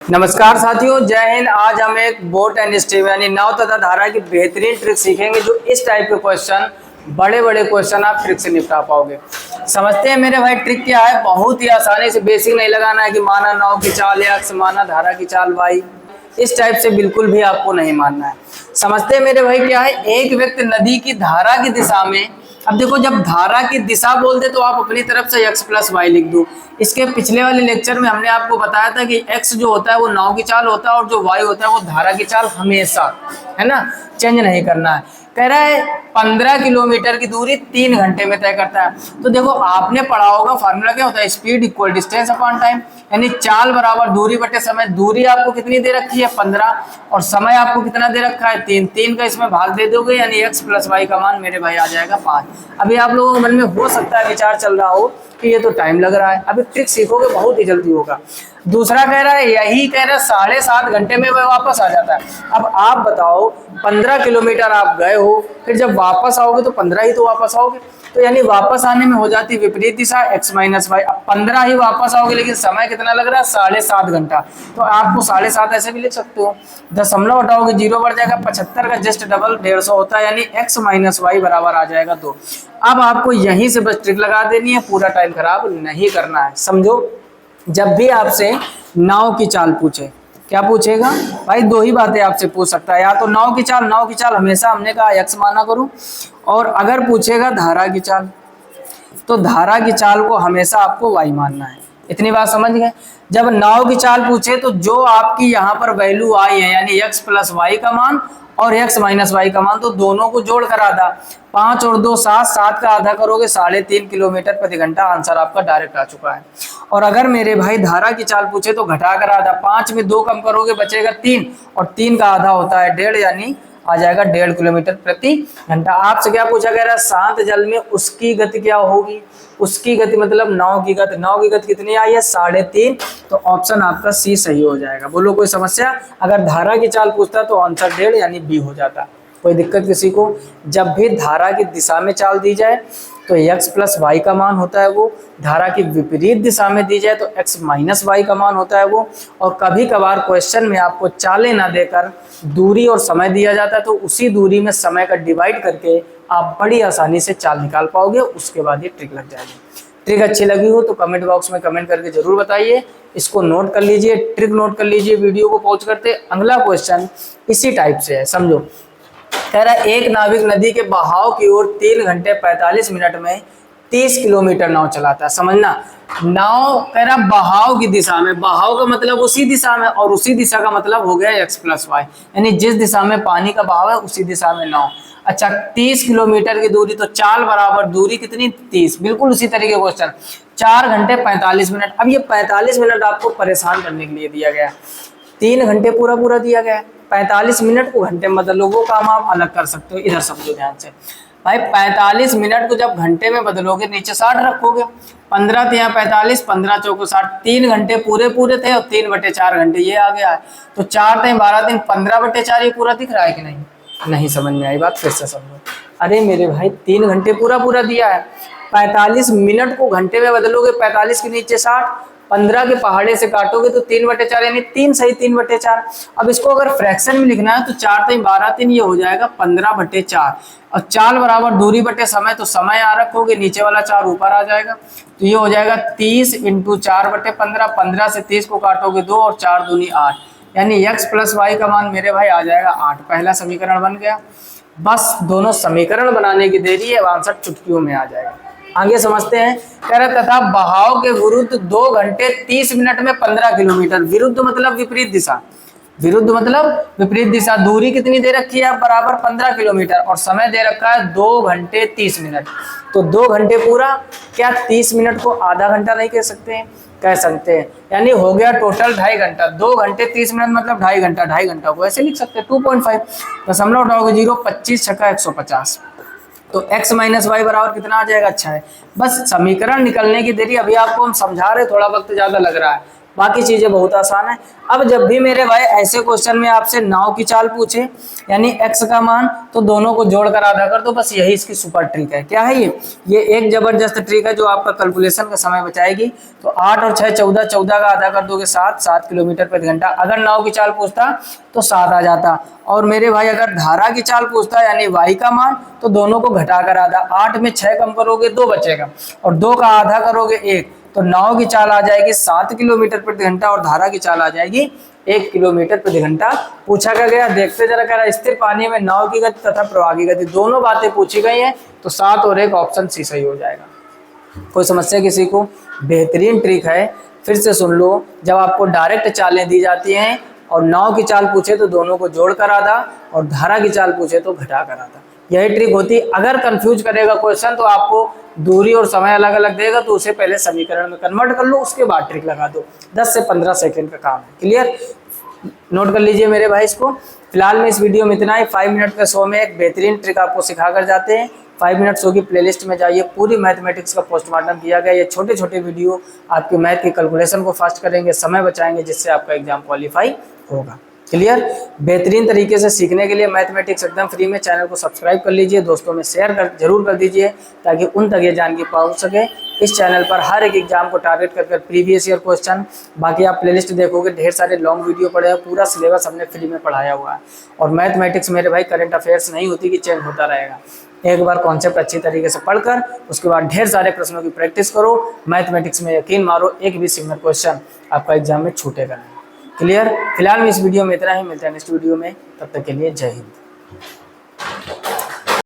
नमस्कार साथियों, जय हिंद। आज हम एक बोट एंड स्ट्रीम यानी नाव तथा धारा की बेहतरीन ट्रिक सीखेंगे। जो इस टाइप के क्वेश्चन, बड़े बड़े क्वेश्चन आप ट्रिक से निपटा पाओगे। समझते हैं मेरे भाई ट्रिक क्या है। बहुत ही आसानी से, बेसिक नहीं लगाना है कि माना नाव की चाल एक्स, माना धारा की चाल वाई, इस टाइप से बिल्कुल भी आपको नहीं मानना है। समझते हैं मेरे भाई क्या है। एक व्यक्ति नदी की धारा की दिशा में, अब देखो जब धारा की दिशा बोलते तो आप अपनी तरफ से x प्लस वाई लिख दो। इसके पिछले वाले लेक्चर में हमने आपको बताया था कि x जो होता है वो नाव की चाल होता है और जो y होता है वो धारा की चाल, हमेशा, है ना, चेंज नहीं करना है। कह रहा है 15 किलोमीटर की दूरी 3 घंटे में तय करता है। तो देखो आपने पढ़ा होगा फार्मूला क्या होता है, speed equal distance upon time, यानी चाल बराबर दूरी बटे समय। दूरी आपको कितनी दे रखी है 15 और समय आपको कितना दे रखा है 3। 3 का इसमें भाग दे दोगे यानी x प्लस वाई का मान मेरे भाई आ जाएगा 5। अभी आप लोगों के मन में हो सकता है विचार चल रहा हो कि ये तो टाइम लग रहा है। अभी ट्रिक सीखोगे बहुत ही जल्दी होगा। दूसरा कह रहा है, यही कह रहा है 7.5 घंटे में वह वापस आ जाता है। अब आप बताओ 15 किलोमीटर आप गए हो, फिर जब वापस आओगे तो 15 ही तो वापस आओगे। तो यानी वापस आने में हो जाती विपरीत दिशा x माइनस वाई। अब 15 ही वापस आओगे लेकिन समय कितना लग रहा है 7.5 घंटा। तो आपको 7.5 ऐसे भी लिख सकते हो। दशमलव हटाओगे 0 बढ़ जाएगा, 75 का जस्ट डबल 150 होता है, यानी x माइनस वाई बराबर आ जाएगा 2। अब आपको यहीं से बस ट्रिक लगा देनी है, पूरा टाइम खराब नहीं करना है। समझो, जब भी आपसे नाव की चाल पूछे, क्या पूछेगा भाई, दो ही बातें आपसे पूछ सकता है, या तो नाव की चाल हमेशा हमने कहा x माना करूं, और अगर पूछेगा धारा की चाल तो धारा की चाल को हमेशा आपको y मानना है। इतनी बात समझ गए। जब नाव की चाल पूछे तो जो आपकी यहाँ पर वैल्यू आई है यानी x प्लस वाई का मान और x माइनस वाई का मान, तो दोनों को जोड़ कर आधा, 5 और 2 7, 7 का आधा करोगे 3.5 किलोमीटर प्रति घंटा। आंसर आपका डायरेक्ट आ चुका है। और अगर मेरे भाई धारा की चाल पूछे तो घटा कर आधा, 5 में 2 कम करोगे बचेगा 3 और 3 का आधा होता है 1.5, यानी आ जाएगा 1.5 किलोमीटर प्रति घंटा। आपसे क्या पूछा गया है, शांत जल में उसकी गति क्या होगी। उसकी गति मतलब नाव की गति। नाव की गति कितनी आई है 3.5, तो ऑप्शन आपका सी सही हो जाएगा। बोलो कोई समस्या। अगर धारा की चाल पूछता तो आंसर 1.5 यानी बी हो जाता। कोई दिक्कत किसी को। जब भी धारा की दिशा में चाल दी जाए तो x प्लस वाई का मान होता है वो, धारा की विपरीत दिशा में दी जाए तो x माइनस वाई का मान होता है वो। और कभी कभार क्वेश्चन में आपको चालें ना देकर दूरी और समय दिया जाता है तो उसी दूरी में समय का डिवाइड करके आप बड़ी आसानी से चाल निकाल पाओगे। उसके बाद ये ट्रिक लग जाएगी। ट्रिक अच्छी लगी हो तो कमेंट बॉक्स में कमेंट करके जरूर बताइए। इसको नोट कर लीजिए, ट्रिक नोट कर लीजिए, वीडियो को पॉज करते। अगला क्वेश्चन इसी टाइप से है, समझो। कह रहा है एक नाविक नदी के बहाव की ओर 3 घंटे 45 मिनट में 30 किलोमीटर नाव चलाता है। समझना, नाव कह रहा बहाव की दिशा में, बहाव का मतलब उसी दिशा में, और उसी दिशा का मतलब हो गया x प्लस वाई, यानी जिस दिशा में पानी का बहाव है उसी दिशा में नाव। अच्छा, 30 किलोमीटर की दूरी, तो चाल बराबर दूरी कितनी 30, बिल्कुल उसी तरीके क्वेश्चन। 4 घंटे 45 मिनट। अब ये 45 मिनट आपको परेशान करने के लिए दिया गया। 3 घंटे पूरा पूरा दिया गया है, 45 मिनट को घंटे में बदलो, वो काम आप अलग कर सकते हो। इधर समझो ध्यान से भाई, 45 मिनट को जब घंटे में बदलोगे नीचे 60 रखोगे, 15 थे यहाँ 45, 15 चौको 60, 3 घंटे पूरे पूरे थे और 3/4 घंटे ये आ गया है। तो 4 थे 12 दिन 15/4, ये पूरा दिख रहा है कि नहीं। नहीं समझ में आई बात, फिर से समझो। अरे मेरे भाई 3 घंटे पूरा पूरा दिया है, 45 मिनट को घंटे में बदलोगे, 45 के नीचे 60, 15 के पहाड़े से काटोगे तो 3/4 यानी 3 सही 3/4। अब इसको अगर फ्रैक्शन में लिखना है तो 4 3 12 3, ये हो जाएगा 15/4। और चाल बराबर दूरी बटे समय, तो समय यहाँ रखोगे, नीचे वाला 4 ऊपर आ जाएगा, तो ये हो जाएगा 30 × 4/15। 15 से 30 को काटोगे 2 और 4 दूनी 8, यानी x प्लस वाई का मान मेरे भाई आ जाएगा 8। पहला समीकरण बन गया। बस दोनों समीकरण बनाने की देरी है, आंसर चुटकियों में आ जाएगा। आगे समझते हैं। कह रहे तथा बहाव के विरुद्ध 2 घंटे 30 मिनट में 15 किलोमीटर। विरुद्ध मतलब विपरीत दिशा, विरुद्ध मतलब विपरीत दिशा। दूरी कितनी दे रखी है बराबर 15 किलोमीटर और समय दे रखा है 2 घंटे 30 मिनट। तो 2 घंटे पूरा, क्या 30 मिनट को आधा घंटा नहीं कह सकते हैं, कह सकते हैं, यानी हो गया टोटल 2.5 घंटा। 2 घंटे 30 मिनट मतलब 2.5 घंटा, 2.5 घंटा को ऐसे लिख सकते हैं 2.5। दशमलव उठाओगे 0, 25 छक्का 150, तो x माइनस वाई बराबर कितना आ जाएगा। अच्छा है, बस समीकरण निकलने की देरी। अभी आपको हम समझा रहे, थोड़ा वक्त ज्यादा लग रहा है, बाकी चीजें बहुत आसान है। अब जब भी मेरे भाई ऐसे क्वेश्चन में आपसे नाव की चाल पूछे यानी एक्स का मान, तो दोनों को जोड़कर आधा कर दो, बस यही इसकी सुपर ट्रिक है। क्या है ये एक जबरदस्त ट्रिक है जो आपका कैलकुलेशन का समय बचाएगी। तो 8 और 6 14, 14 का आधा कर दोगे 7, 7 किलोमीटर प्रति घंटा। अगर नाव की चाल पूछता तो 7 आ जाता। और मेरे भाई अगर धारा की चाल पूछता यानी वाई का मान, तो दोनों को घटाकर आधा, 8 में 6 कम करोगे 2 बचेगा, और 2 का आधा करोगे 1, तो नाव की चाल आ जाएगी 7 किलोमीटर प्रति घंटा और धारा की चाल आ जाएगी 1 किलोमीटर प्रति घंटा। पूछा क्या गया, देखते जरा, कह रहा स्थिर पानी में नाव की गति तथा प्रवाह की गति दोनों बातें पूछी गई हैं, तो 7 और 1 ऑप्शन सी सही हो जाएगा। कोई समस्या किसी को? बेहतरीन ट्रिक है, फिर से सुन लो। जब आपको डायरेक्ट चालें दी जाती हैं और नाव की चाल पूछे तो दोनों को जोड़कर आधा, और धारा की चाल पूछे तो घटाकर आधा, यही ट्रिक होती है। अगर कंफ्यूज करेगा क्वेश्चन तो आपको दूरी और समय अलग अलग देगा, तो उसे पहले समीकरण में कन्वर्ट कर लो, उसके बाद ट्रिक लगा दो। 10 से 15 सेकंड का काम है। क्लियर? नोट कर लीजिए मेरे भाई इसको। फिलहाल में इस वीडियो में इतना ही। 5 मिनट के शो में एक बेहतरीन ट्रिक आपको सिखा कर जाते हैं। 5 मिनट शो की प्लेलिस्ट में जाइए, पूरी मैथमेटिक्स का पोस्टमार्टम किया गया। ये छोटे छोटे वीडियो आपके मैथ की कैलकुलेशन को फास्ट करेंगे, समय बचाएंगे, जिससे आपका एग्जाम क्वालिफाई होगा। क्लियर? बेहतरीन तरीके से सीखने के लिए मैथमेटिक्स एकदम फ्री में, चैनल को सब्सक्राइब कर लीजिए, दोस्तों में शेयर जरूर कर दीजिए, ताकि उन तक ये जानकारी पहुंच सके। इस चैनल पर हर एक एग्जाम को टारगेट कर प्रीवियस ईयर क्वेश्चन, बाकी आप प्लेलिस्ट देखोगे ढेर सारे लॉन्ग वीडियो पड़े हैं, पूरा सिलेबस हमने फ्री में पढ़ाया हुआ है। और मैथमेटिक्स मेरे भाई करंट अफेयर्स नहीं होती कि चेंज होता रहेगा। एक बार कॉन्सेप्ट अच्छी तरीके से पढ़कर उसके बाद ढेर सारे प्रश्नों की प्रैक्टिस करो। मैथमेटिक्स में यकीन मारो, एक भी सिंगल क्वेश्चन आपका एग्जाम में छूटेगा नहीं। क्लियर? फिलहाल में इस वीडियो में इतना ही, मिलता है नेक्स्ट वीडियो में, तब तक के लिए जय हिंद।